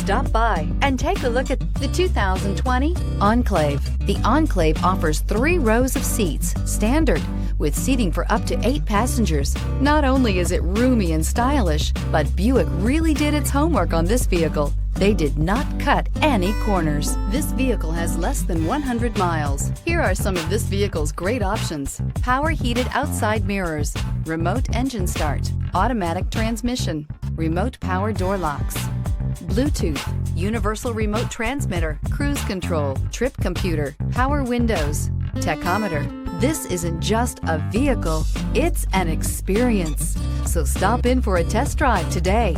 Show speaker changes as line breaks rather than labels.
Stop by and take a look at the 2020 Enclave. The Enclave offers 3 rows of seats, standard, with seating for up to 8 passengers. Not only is it roomy and stylish, but Buick really did its homework on this vehicle. They did not cut any corners. This vehicle has less than 100 miles. Here are some of this vehicle's great options: power heated outside mirrors, remote engine start, automatic transmission, remote power door locks, Bluetooth, universal remote transmitter, cruise control, trip computer, power windows, tachometer. This isn't just a vehicle, it's an experience. So stop in for a test drive today.